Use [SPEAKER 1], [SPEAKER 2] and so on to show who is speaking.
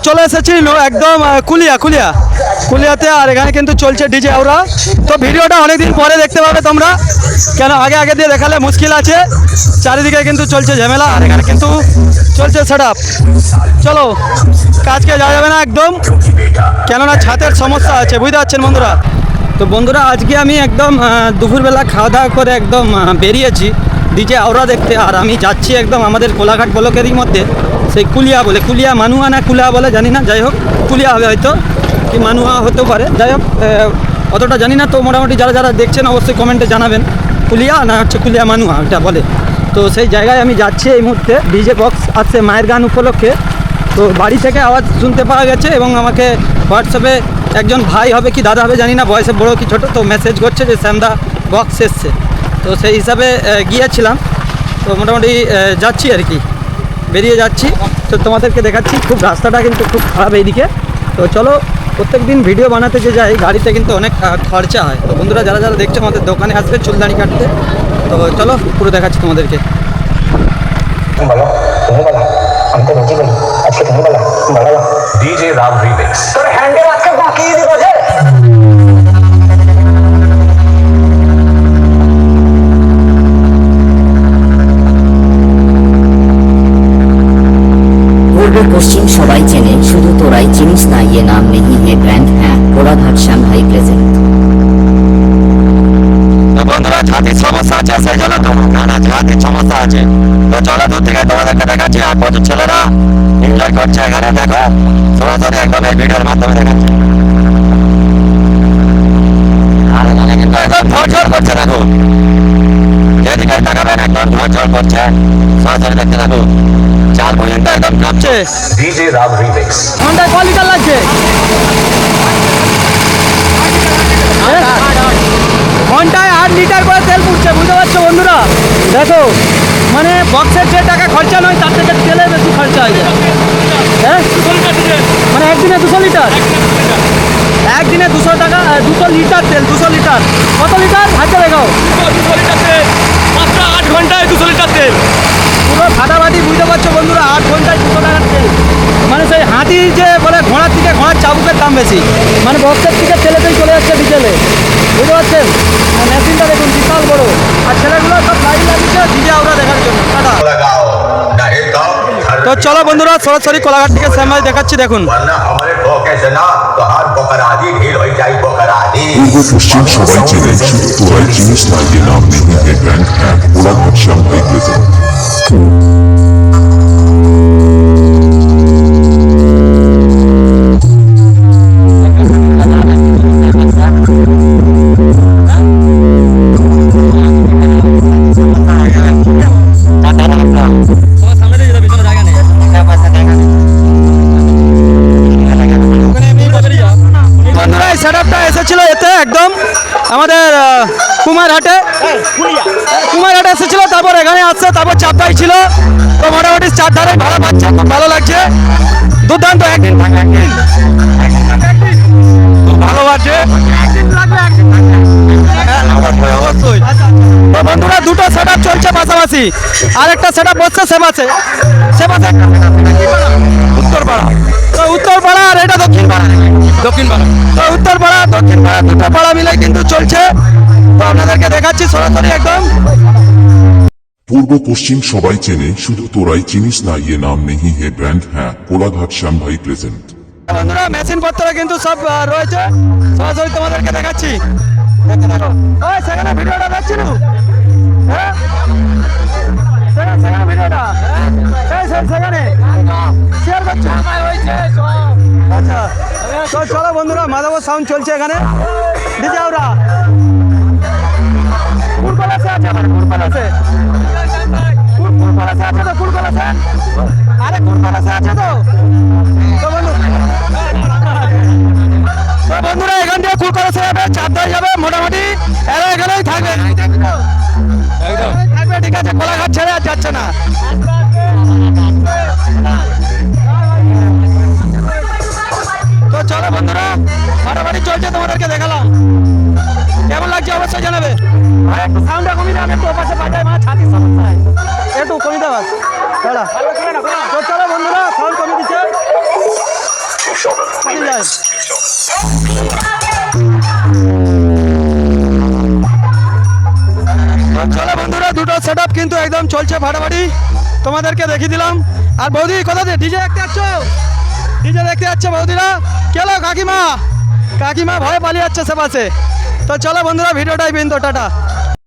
[SPEAKER 1] চলে এসেছি একদম কুলিয়াতে, আর এখানে কিন্তু চলছে ডিজে আওরা। তো ভিডিওটা অনেকদিন পরে দেখতে পাবে তোমরা, কেন আগে আগে দিয়ে দেখালে মুশকিল আছে। চারিদিকে কিন্তু চলছে ঝামেলা, আর এখানে কিন্তু চলছে সেটআপ। চলো, কাজকে যাওয়া যাবে না একদম, কেননা ছাদের সমস্যা আছে, বুঝতে পারছেন বন্ধুরা। তো বন্ধুরা, আজকে আমি একদম দুপুরবেলা খাওয়া দাওয়া করে একদম বেরিয়েছি ডিজে আওরা দেখতে। আর আমি যাচ্ছি একদম আমাদের কোলাঘাট ব্লকেরই মধ্যে, সেই কুলিয়া মানুয়া না কুলা বলে জানি না, যাই হোক কুলিয়া হবে হয়তো, কি মানুয়া হতেও পারে, যাই হোক অতটা জানি না। তো মোটামুটি যারা যারা দেখছেন অবশ্যই কমেন্টে জানাবেন কুলিয়া না হচ্ছে কুলিয়া মানুয়া এটা বলে। তো সেই জায়গায় আমি যাচ্ছি এই মুহূর্তে। ডিজে বক্স আসছে মায়ের গান উপলক্ষে। তো বাড়ি থেকে আওয়াজ শুনতে পাওয়া গেছে, এবং আমাকে হোয়াটসঅ্যাপে একজন ভাই হবে কি দাদা হবে জানি না, বয়সে বড়ো কি ছোটো, তো মেসেজ করছে যে শ্যামদা বক্স এসছে। তো সেই হিসাবে গিয়েছিলাম। তো মোটামুটি যাচ্ছি আর কি, বেরিয়ে যাচ্ছি। তো তোমাদেরকে দেখাচ্ছি, খুব রাস্তাটা কিন্তু খুব খারাপ এইদিকে। তো চলো, প্রত্যেক দিন ভিডিও বানাতে যে যাই গাড়িতে কিন্তু অনেক খরচা হয়। তো বন্ধুরা যারা যারা দেখছো আমাদের দোকানে আসবে চুলদানি কাটতে। তো চলো পুরো দেখাচ্ছি তোমাদেরকে।
[SPEAKER 2] डीजे राम रीमिक्स তোর হ্যান্ডেল আজকে বাকিয়ে দিব যে
[SPEAKER 3] पूर्व पश्चिम सबाई चेने शुधु तोराई चिनिस ना ये नाम नहीं है ब्रांड है कोलाघाट श्याम भाई प्रेजेंट।
[SPEAKER 4] বন্ধুরা ছাতির সমস্যা আছে, সেই জন্য তো নানা ছাতির সমস্যা আছে। তো চলো দূর থেকে তোমাদেরকে দেখাচ্ছি, আর প্রচুর ছেলেরা এনজয় করছে এখানে, দেখো সরাসরি একদম এই ভিডিওর মাধ্যমে দেখাচ্ছি। আর এখানে কিন্তু একদম ঝড় করছে, দেখো যেদিকে তাকাবেন একদম ঝড় করছে, সরাসরি দেখতে থাকো। চার পর্যন্ত একদম কাঁপছে।
[SPEAKER 2] डीजे राम रीमिक्स
[SPEAKER 1] ঘন্টায় ক লিটার লাগছে? ঘন্টায় 8 লিটার করে তেল পুড়ছে, বুঝতে পারছো বন্ধুরা। দেখো মানে বক্সের যে টাকা খরচা নয় তার থেকে তেলে বেশি খরচা হয়ে যায়। হ্যাঁ, মানে একদিনে 200 লিটার, একদিনে 200 টাকা, 200 লিটার তেল, 200 লিটার কত লিটার হাতে দেখাও। 200 লিটার তেল মাত্র 8 ঘন্টায় 200 লিটার তেল, পুরো ফাটাফাটি, বুঝতে পারছো বন্ধুরা। 8 ঘন্টায় 200 টাকার তেল, মানে সেই হাতি যে বলে ঘোড়ার থেকে ঘোড়ার চাবুকের দাম বেশি, মানে বক্সের থেকে তেলেতেই চলে যাচ্ছে ডিজেলে, বুঝতে পারছেন। আর মেশিনটা দেখুন বিশাল বড়, আর ছেলেগুলো সব লাইন লাগিয়েছে ডিজে আওরা দেখার জন্য। টাটা। তো চলো বন্ধুরা, সরাসরি কোলাঘাট থেকে শ্যাম ভাই দেখাচ্ছি, দেখুন।
[SPEAKER 5] पूर्व पश्चिम सबाई चेने शुधु तोराई चिनिस ना ये नाम नहीं है ब्रांड है कोलाघाट श्याम भाई प्रेजेंट।
[SPEAKER 1] বন্ধুরা এই সেটআপটা এসেছিল এতে একদম আমাদের কুমারহাটে এসেছিল, তারপর এখানে আসছে, তারপর চাপদাই ছিল। তো মোটামুটি চারধারে ভাড়া পাচ্ছে, খুব ভালো লাগছে, দুর্দান্ত। একদিন খুব ভালো আছে, অবশ্যই। তো বন্ধুরা দুটো সেটআপ চলছে পাশাপাশি, আরেকটা সেটআপ বসছে সেবাসে উত্তরপাড়া। তো উত্তরপাড়া আর এটা দক্ষিণপাড়া। তো উত্তরপাড়া দক্ষিণপাড়া দুটো পাড়া মিলে কিন্তু চলছে। তো আপনাদেরকে দেখাচ্ছি সরাসরি একদম।
[SPEAKER 5] पूर्व पश्चिम सबाई चेने शुधु तोराई चिनिस ना ये नाम नहीं है ब्रांड है कोलाघाट श्याम भाई प्रेजेंट।
[SPEAKER 1] বন্ধুরা মেশিন পত্র কিন্তু সব রয়েছে, সরাসরি তোমাদেরকে দেখাচ্ছি। ওই সেখানে ভিডিওটা দেখছি না, হ্যাঁ সেখানে ভিডিওটা সেখানে শেয়ার করছি। আচ্ছা, তো চলো বন্ধুরা, মাধব সাউন্ড চলছে এখানে ডিজে আওরা। কুলকলাসে আছে, আমার কুলকলাসে আছে তো, কুলকলাসে আরে কুলকলাসে আছে তো। তো বন্ধুরা এখান থেকে কুলকলাসে যাবে, চাপদাই যাবে, মোটামুটি এরা এখানেই থাকবে, থাকবে, ঠিক আছে। কোলাঘাট ছেড়ে আর যাচ্ছে না। তো চলো বন্ধুরা, ফাটাফাটি চলছে, তোমাদেরকে দেখালাম। কেমন লাগছে অবশ্যই জানাবে। আর একটু সাউন্ডটা কমিয়ে দেবে, একটু ওপাশে বাজায়, মানে ছাতির সমস্যা একটু কমিয়ে দেওয়া। তো চলো বন্ধুরা, সাউন্ড কমিয়ে দিচ্ছে। পালিয়ে যায়। তো চলো বন্ধুরা, দুটো সেট আপ কিন্তু একদম চলছে ফাটাফাটি, তোমাদেরকে দেখিয়ে দিলাম। আর বৌদি কোথা দিয়ে ডিজে দেখতে যাচ্ছ? ডিজে দেখতে যাচ্ছে বৌদিরা। কেলো কাকিমা, কাকিমা ভয়ে পালিয়ে যাচ্ছে সে পাশে। তো চলো বন্ধুরা, ভিডিওটাই বিন্দু, টাটা।